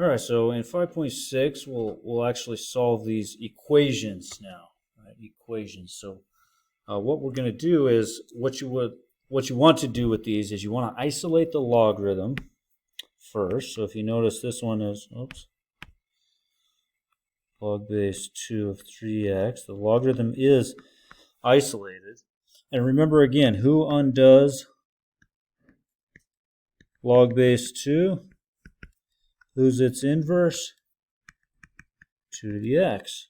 All right, so in 5.6, we'll actually solve these equations now. Right? Equations. So what we're going to do is what you want to do with these is you want to isolate the logarithm first. So if you notice, this one is log base 2 of 3x. The logarithm is isolated. And remember again, who undoes log base 2? Who's its inverse? 2 to the x.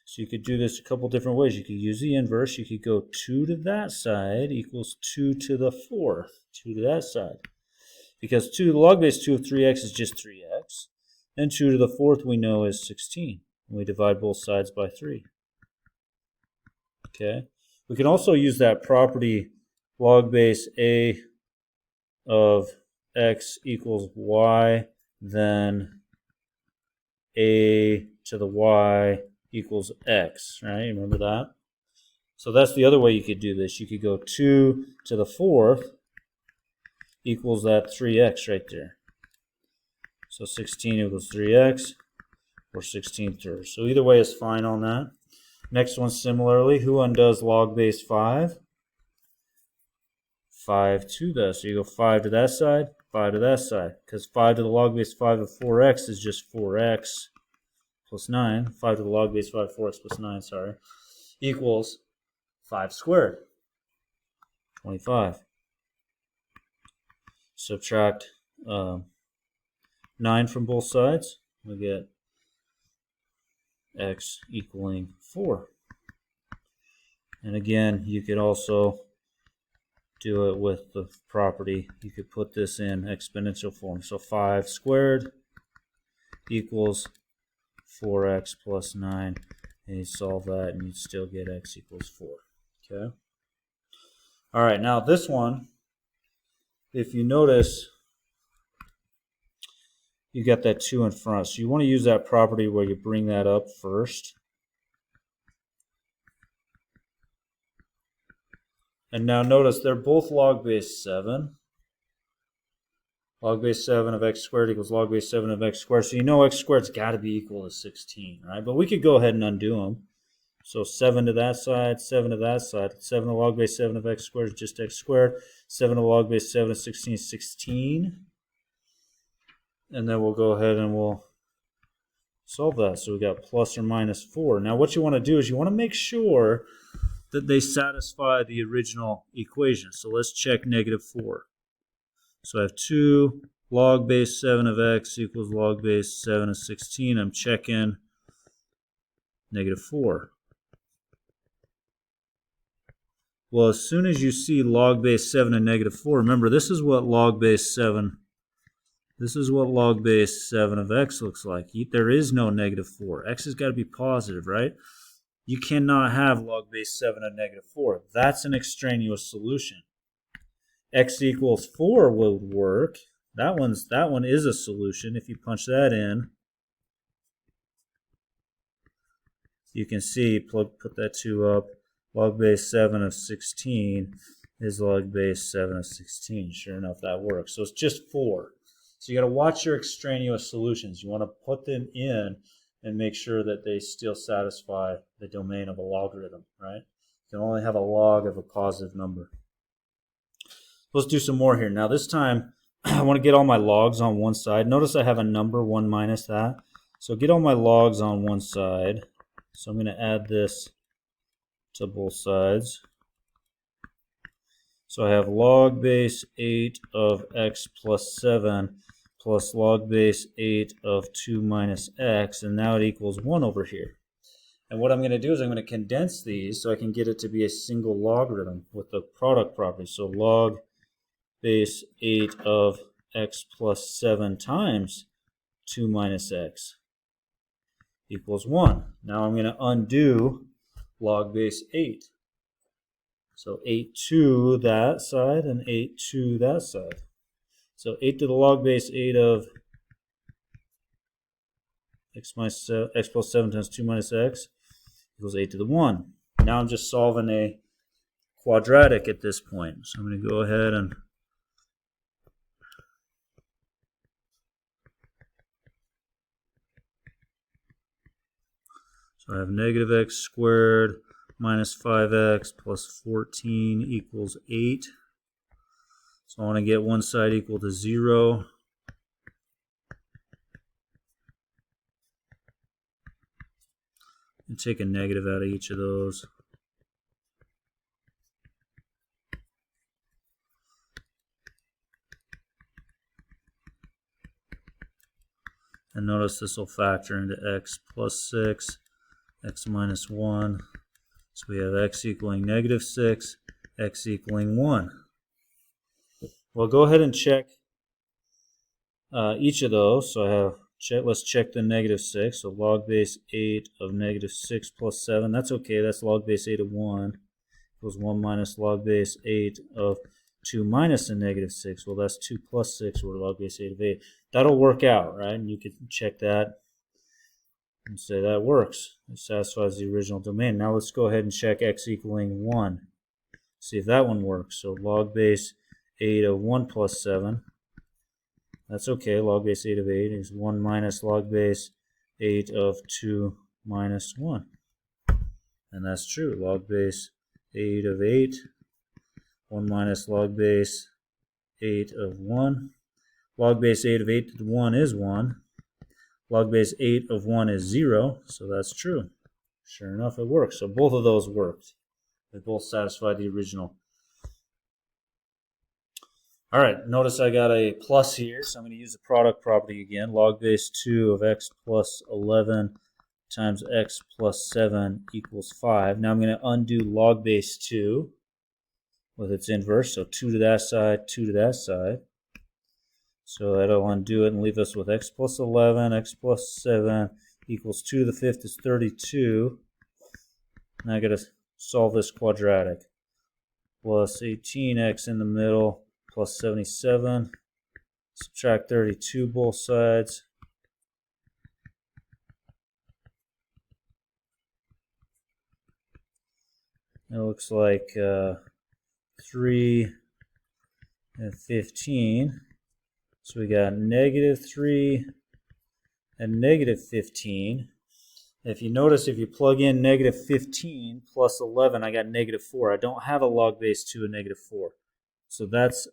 So you could do this a couple different ways. You could use the inverse. You could go 2 to that side equals 2 to the 4th. 2 to that side. Because 2 log base 2 of 3x is just 3x. And 2 to the 4th we know is 16. And we divide both sides by 3. Okay. We can also use that property log base a of x equals y, then a to the y equals x, right? Remember that? So that's the other way you could do this. You could go 2 to the 4th equals that 3x right there. So 16 equals 3x, or 16 thirds. So either way is fine on that. Next one, similarly, who undoes log base 5? 5 to that. So you go 5 to that side, 5 to that side. Because 5 to the log base 5 of 4x is just 4x plus 9. 5 to the log base 5 of 4x plus 9, sorry, equals 5 squared. 25. Subtract 9 from both sides. We get x equaling 4. And again, you could also do it with the property. You could put this in exponential form. So 5 squared equals 4x plus 9. And you solve that and you'd still get x equals 4. Okay. All right, now this one, if you notice, you got that 2 in front. So you want to use that property where you bring that up first. And now notice they're both log base 7. Log base 7 of x squared equals log base 7 of x squared. So you know x squared's got to be equal to 16, right? But we could go ahead and undo them. So 7 to that side, 7 to that side. 7 to log base 7 of x squared is just x squared. 7 to log base 7 of 16 is 16. And then we'll go ahead and we'll solve that. So we got plus or minus 4. Now what you want to do is you want to make sure that they satisfy the original equation. So let's check negative 4. So I have 2 log base 7 of x equals log base 7 of 16. I'm checking negative 4. Well, as soon as you see log base 7 and negative 4, remember this is what log base 7 of x looks like. There is no negative 4. X has got to be positive, right? You cannot have log base 7 and negative 4. That's an extraneous solution. X equals 4 would work. That one is a solution. If you punch that in, you can see, put that 2 up, log base 7 of 16 is log base 7 of 16. Sure enough, that works. So it's just 4. So you got to watch your extraneous solutions. You want to put them in and make sure that they still satisfy the domain of a logarithm, right? You can only have a log of a positive number. Let's do some more here. Now this time, I want to get all my logs on one side. Notice I have a number, 1 minus that. So get all my logs on one side. So I'm going to add this to both sides. So I have log base 8 of x plus 7 plus log base 8 of 2 minus x, and now it equals 1 over here. And what I'm going to do is I'm going to condense these so I can get it to be a single logarithm with the product property. So log base 8 of x plus 7 times 2 minus x equals 1. Now I'm going to undo log base 8. So 8 to that side and 8 to that side. So 8 to the log base 8 of x plus 7 times 2 minus x equals 8 to the 1. Now I'm just solving a quadratic at this point. So I'm going to go ahead and So I have negative x squared minus 5x plus 14 equals 8. So I want to get one side equal to 0. And take a negative out of each of those. And notice this will factor into x plus 6, x minus 1. So we have x equaling negative 6, x equaling 1. Well, go ahead and check each of those. So I have, let's check the negative 6. So log base 8 of negative 6 plus 7. That's okay. That's log base 8 of 1 equals 1 minus log base 8 of 2 minus the negative 6. Well, that's 2 plus 6 over log base 8 of 8. That'll work out, right? And you can check that and say that works. It satisfies the original domain. Now let's go ahead and check x equaling 1. See if that one works. So log base 8 of 1 plus 7. That's okay. Log base 8 of 8 is 1 minus log base 8 of 2 minus 1. And that's true. Log base 8 of 8. 1 minus log base 8 of 1. Log base 8 of 8 to 1 is 1. Log base 8 of 1 is 0, so that's true. Sure enough, it works. So both of those worked. They both satisfy the original. All right, notice I got a plus here, so I'm going to use the product property again. Log base 2 of x plus 11 times x plus 7 equals 5. Now I'm going to undo log base 2 with its inverse, so 2 to that side, 2 to that side. So that'll undo it and leave us with x plus 11, x plus 7 equals 2 to the 5th is 32. Now I got to solve this quadratic. Plus 18x in the middle, plus 77. Subtract 32 both sides. It looks like 3 and 15. So we got negative 3 and negative 15. If you notice, if you plug in negative 15 plus 11, I got negative 4. I don't have a log base 2 and negative 4. So that's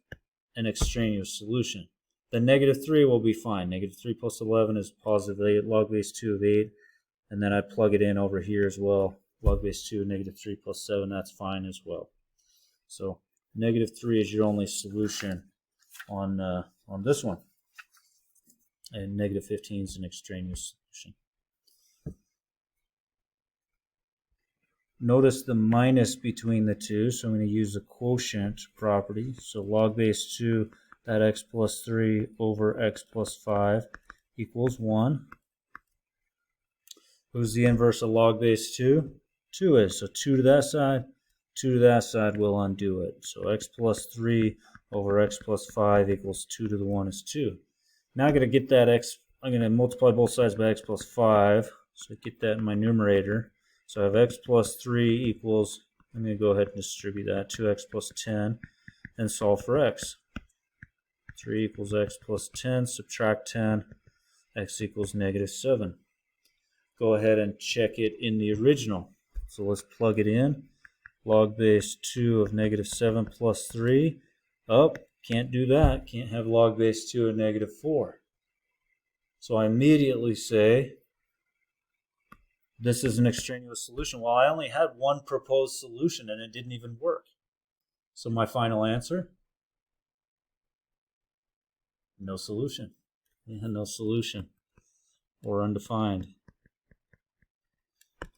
an extraneous solution. The negative 3 will be fine. Negative 3 plus 11 is positive 8, log base 2 of 8. And then I plug it in over here as well. Log base 2, negative 3 plus 7, that's fine as well. So negative 3 is your only solution on this one. And negative 15 is an extraneous solution. Notice the minus between the two, so I'm going to use the quotient property. So log base 2, that x plus 3 over x plus 5 equals 1. Who's the inverse of log base 2? 2 is. So 2 to that side, 2 to that side will undo it. So x plus 3 over x plus 5 equals 2 to the 1 is 2. Now I'm going to get that x, I'm going to multiply both sides by x plus 5. So I get that in my numerator. So I have x plus 3 equals, I'm going to go ahead and distribute that, 2x plus 10, and solve for x. 3 equals x plus 10, subtract 10, x equals negative 7. Go ahead and check it in the original. So let's plug it in. Log base 2 of negative 7 plus 3. Oh, can't do that. Can't have log base 2 of negative 4. So I immediately say, this is an extraneous solution. Well, I only had one proposed solution and it didn't even work. So my final answer? No solution. Yeah, no solution. Or undefined.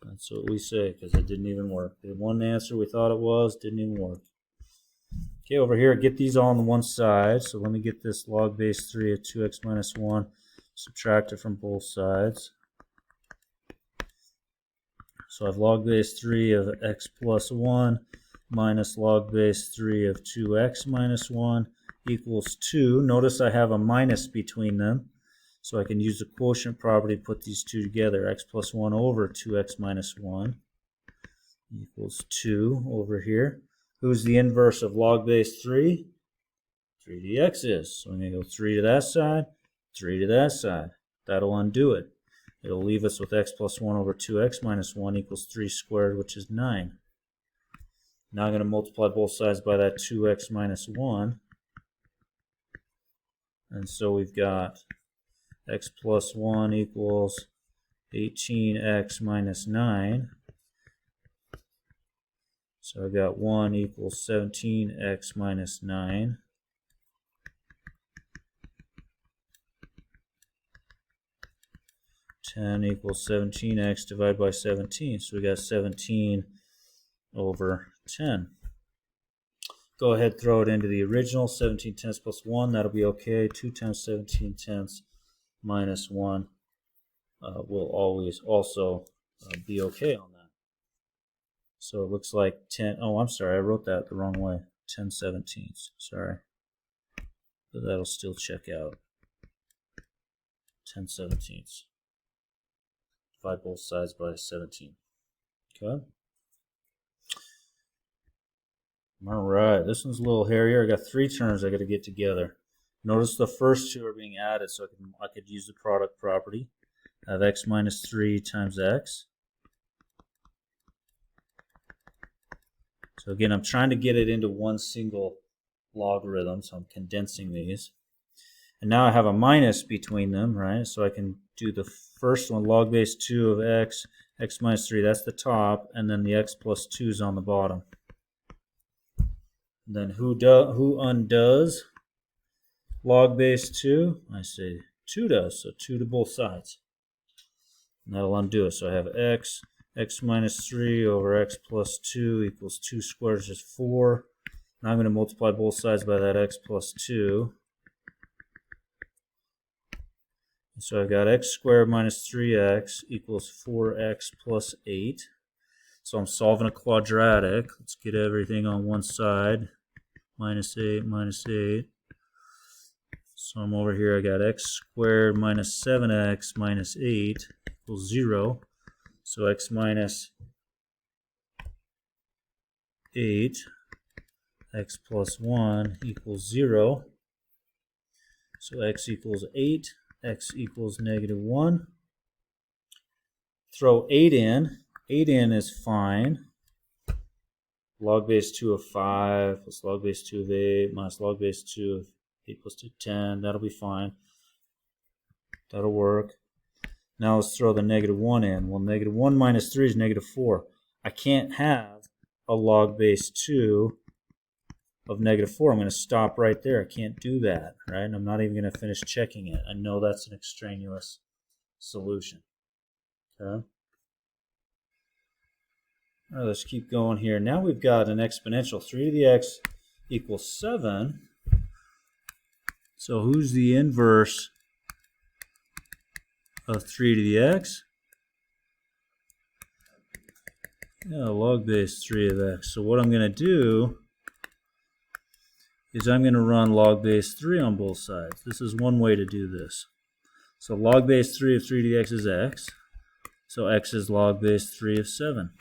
That's what we say, because it didn't even work. The one answer we thought it was didn't even work. Okay, over here, get these all on one side. So let me get this log base 3 of 2x minus 1. Subtract it from both sides. So I have log base 3 of x plus 1 minus log base 3 of 2x minus 1 equals 2. Notice I have a minus between them. So I can use the quotient property to put these two together. X plus 1 over 2x minus 1 equals 2 over here. Who's the inverse of log base 3? 3dx is. So I'm going to go 3 to that side, 3 to that side. That'll undo it. It'll leave us with x plus 1 over 2x minus 1 equals 3 squared, which is 9. Now I'm going to multiply both sides by that 2x minus 1. And so we've got x plus 1 equals 18x minus 9. So I've got 1 equals 17x minus 9. Ten equals 17x divided by 17. So we got 17 over 10. Go ahead, throw it into the original. 17 tenths plus 1, that'll be okay. 2 times 17 tenths minus 1 will always also be okay on that. So it looks like 10, oh, I'm sorry, I wrote that the wrong way. 10 17ths, sorry. But that'll still check out. 10 17ths. Divide both sides by 17. Okay. All right, this one's a little hairier. I got 3 terms I got to get together. Notice the first 2 are being added, so I could use the product property. I have x minus 3 times x. So again, I'm trying to get it into one single logarithm, so I'm condensing these. And now I have a minus between them, right? So I can do the first one, log base 2 of x, x minus 3, that's the top, and then the x plus 2 is on the bottom. And then who undoes log base 2? I say 2 does, so 2 to both sides. And that'll undo it. So I have x minus 3 over x plus 2 equals 2 squared, which is 4. Now I'm going to multiply both sides by that x plus 2. So I've got x squared minus 3x equals 4x plus 8. So I'm solving a quadratic. Let's get everything on one side. Minus 8, minus 8. So I'm over here, I got x squared minus 7x minus 8 equals 0. So x minus 8, x plus 1 equals 0. So x equals 8. X equals negative 1. Throw 8 in. 8 in is fine. Log base 2 of 5 plus log base 2 of 8 minus log base 2 of 8 plus 2, 10. That'll be fine. That'll work. Now let's throw the negative 1 in. Well, negative 1 minus 3 is negative 4. I can't have a log base 2 of negative 4. I'm going to stop right there. I can't do that, right? And I'm not even going to finish checking it. I know that's an extraneous solution. Okay. All right, let's keep going here. Now we've got an exponential. 3 to the x equals 7. So who's the inverse of 3 to the x? Yeah, log base 3 of x. So what I'm going to do is I'm going to run log base 3 on both sides. This is one way to do this. So log base 3 of 3 to the x is x. So x is log base 3 of 7.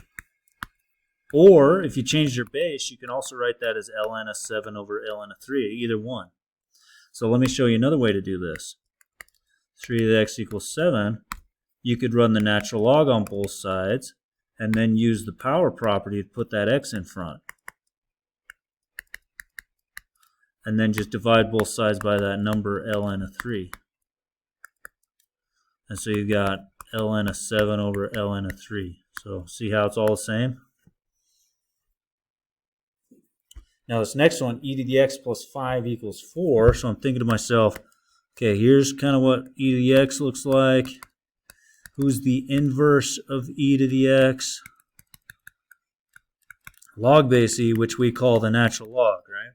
Or, if you change your base, you can also write that as ln of 7 over ln of 3, either one. So let me show you another way to do this. 3 to the x equals 7. You could run the natural log on both sides, and then use the power property to put that x in front. And then just divide both sides by that number ln of 3. And so you've got ln of 7 over ln of 3. So see how it's all the same? Now this next one, e to the x plus 5 equals 4. So I'm thinking to myself, okay, here's kind of what e to the x looks like. Who's the inverse of e to the x? Log base e, which we call the natural log, right?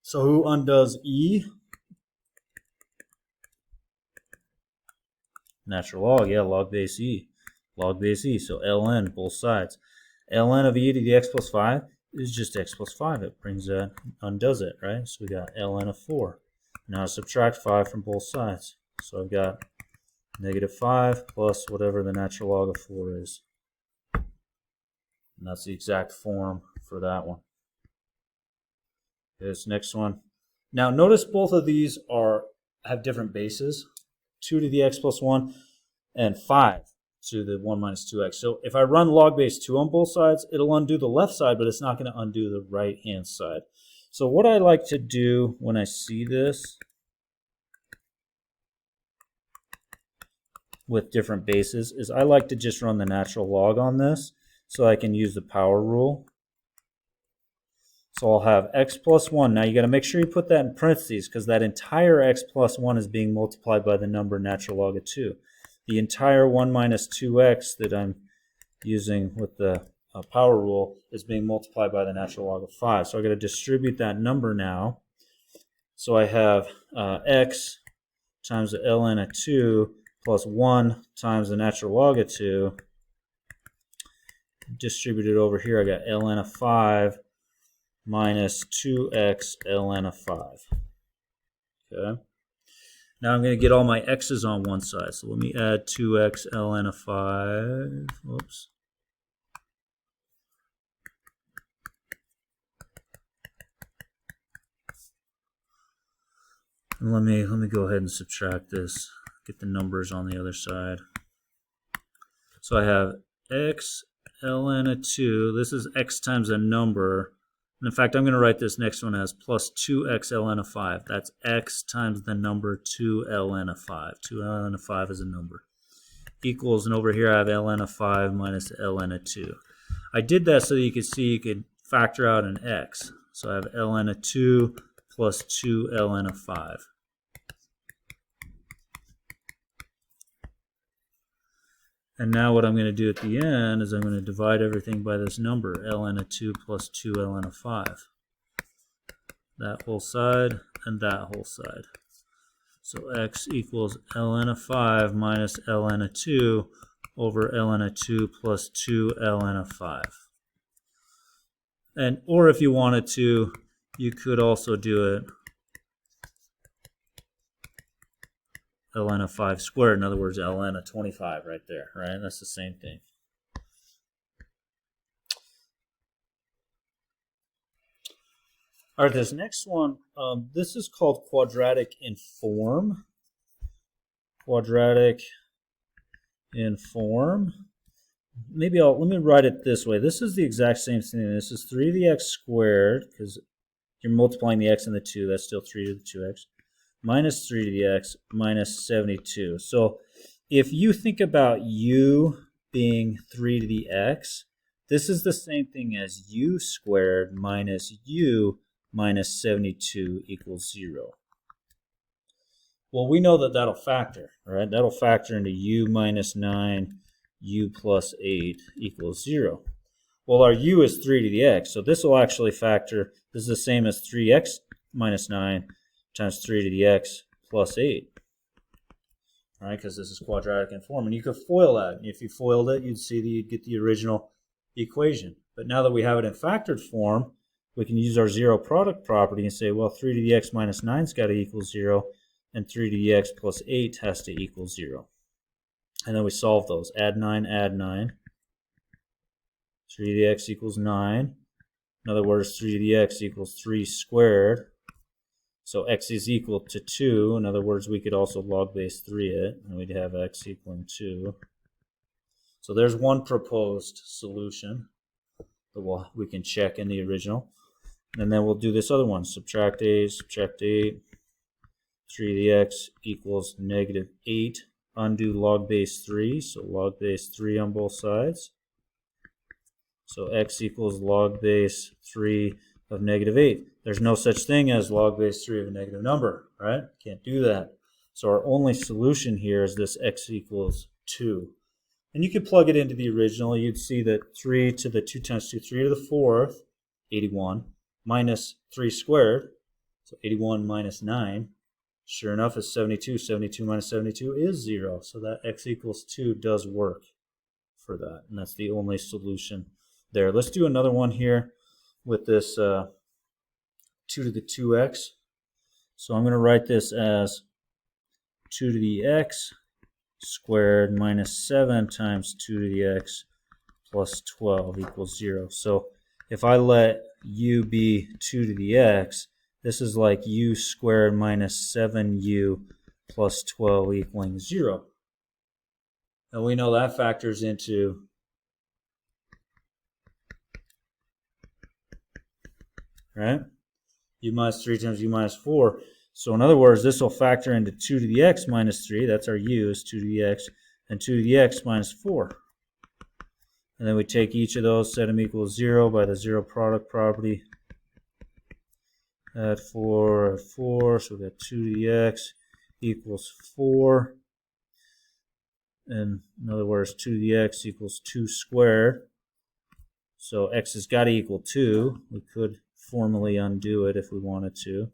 So who undoes e? Natural log, yeah, log base e. Log base e, so ln, both sides. ln of e to the x plus 5 is just x plus 5. It brings that, undoes it, right? So we got ln of 4. Now I subtract 5 from both sides. So I've got negative 5 plus whatever the natural log of 4 is. And that's the exact form for that one. Okay, this next one. Now notice both of these have different bases. 2 to the x plus 1, and 5 to the 1 minus 2x. So if I run log base 2 on both sides, it'll undo the left side, but it's not going to undo the right-hand side. So what I like to do when I see this with different bases is I like to just run the natural log on this so I can use the power rule. So I'll have x plus 1. Now you got to make sure you put that in parentheses because that entire x plus 1 is being multiplied by the number natural log of 2. The entire 1 minus 2x that I'm using with the power rule is being multiplied by the natural log of 5. So I'm going to distribute that number now. So I have x times the ln of 2 plus 1 times the natural log of 2. Distributed over here, I got ln of 5 minus 2x ln of 5. Okay. Now I'm going to get all my x's on one side. So let me add 2x ln of 5. Whoops. And let me go ahead and subtract this. Get the numbers on the other side. So I have x ln of 2. This is x times a number. And in fact, I'm going to write this next one as plus 2x ln of 5. That's x times the number 2 ln of 5. 2 ln of 5 is a number. Equals, and over here I have ln of 5 minus ln of 2. I did that so that you could see you could factor out an x. So I have ln of 2 plus 2 ln of 5. And now what I'm going to do at the end is I'm going to divide everything by this number, ln of 2 plus 2 ln of 5. That whole side and that whole side. So x equals ln of 5 minus ln of 2 over ln of 2 plus 2 ln of 5. And or if you wanted to, you could also do it ln of 5 squared. In other words, ln of 25 right there, right? That's the same thing. All right, this next one, this is called quadratic in form. Quadratic in form. Maybe let me write it this way. This is the exact same thing. This is 3 to the x squared, because you're multiplying the x and the 2. That's still 3 to the 2x. Minus 3 to the x minus 72. So if you think about u being 3 to the x, this is the same thing as u squared minus u minus 72 equals 0. Well, we know that that'll factor, right? That'll factor into u minus 9, u plus 8 equals 0. Well, our u is 3 to the x, so this will actually factor. This is the same as 3x minus 9 times 3 to the x plus 8. All right, because this is quadratic in form. And you could FOIL that. If you FOILed it, you'd see that you'd get the original equation. But now that we have it in factored form, we can use our zero product property and say, well, 3 to the x minus 9's got to equal 0, and 3 to the x plus 8 has to equal 0. And then we solve those. Add 9, add 9. 3 to the x equals 9. In other words, 3 to the x equals 3 squared. So x is equal to 2. In other words, we could also log base 3 it, and we'd have x equaling 2. So there's one proposed solution that we can check in the original. And then we'll do this other one. Subtract 8, subtract 8. 3 to the x equals negative 8. Undo log base 3, so log base 3 on both sides. So x equals log base 3 of negative 8. There's no such thing as log base 3 of a negative number, right? Can't do that. So our only solution here is this x equals 2. And you could plug it into the original. You'd see that 3 to the 2 times 2, 3 to the 4th, 81, minus 3 squared, so 81 minus 9. Sure enough, is 72. 72 minus 72 is 0. So that x equals 2 does work for that. And that's the only solution there. Let's do another one here with this 2 to the 2x. So I'm going to write this as 2 to the x squared minus 7 times 2 to the x plus 12 equals 0. So if I let u be 2 to the x, this is like u squared minus 7u plus 12 equaling 0. And we know that factors into right? U minus 3 times u minus 4. So in other words, this will factor into 2 to the x minus 3. That's our u is 2 to the x. And 2 to the x minus 4. And then we take each of those, set them equal 0 by the zero product property. Add 4, so we got 2 to the x equals 4. And in other words, 2 to the x equals 2 squared. So x has got to equal 2. We could formally undo it if we wanted to.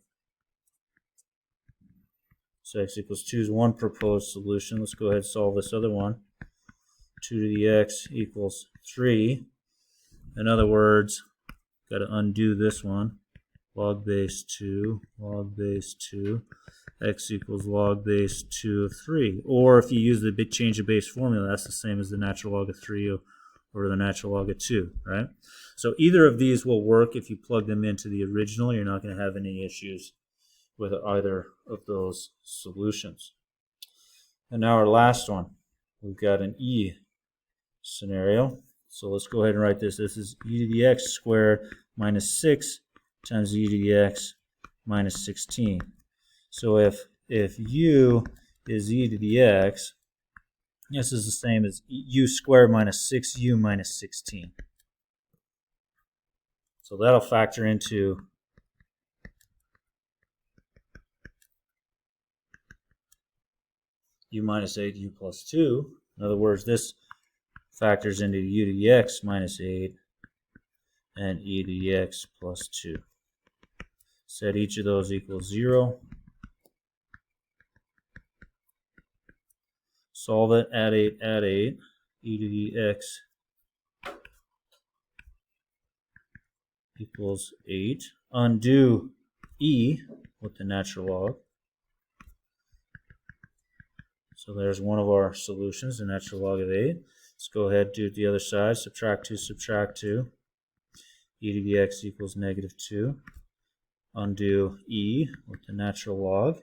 So x equals 2 is one proposed solution. Let's go ahead and solve this other one. 2 to the x equals 3. In other words, got to undo this one. Log base 2, x equals log base 2 of 3. Or if you use the big change of base formula, that's the same as the natural log of 3 or the natural log of 2, right? So either of these will work if you plug them into the original. You're not going to have any issues with either of those solutions. And now our last one. We've got an e scenario. So let's go ahead and write this. This is e to the x squared minus 6 times e to the x minus 16. So if u is e to the x, this is the same as u squared minus 6u minus 16. So that'll factor into u minus 8u plus 2. In other words, this factors into u to the x minus 8 and e to the x plus 2. Set each of those equals 0. Solve it, add 8, e to the x equals 8. Undo e with the natural log. So there's one of our solutions, the natural log of 8. Let's go ahead and do it the other side. Subtract 2. E to the x equals negative 2. Undo e with the natural log.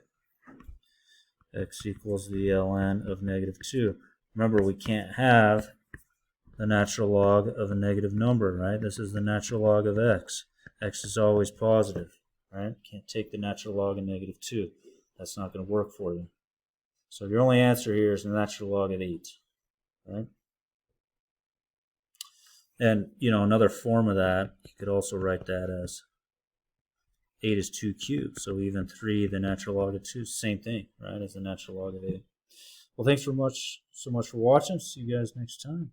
X equals the ln of negative 2. Remember, we can't have the natural log of a negative number, right? This is the natural log of x. X is always positive, right? Can't take the natural log of negative 2. That's not going to work for you. So your only answer here is the natural log of 8, right? And, you know, another form of that, you could also write that as 8 is 2 cubed. So even 3, the natural log of 2, same thing, right, as the natural log of 8. Well, thanks so much for watching. See you guys next time.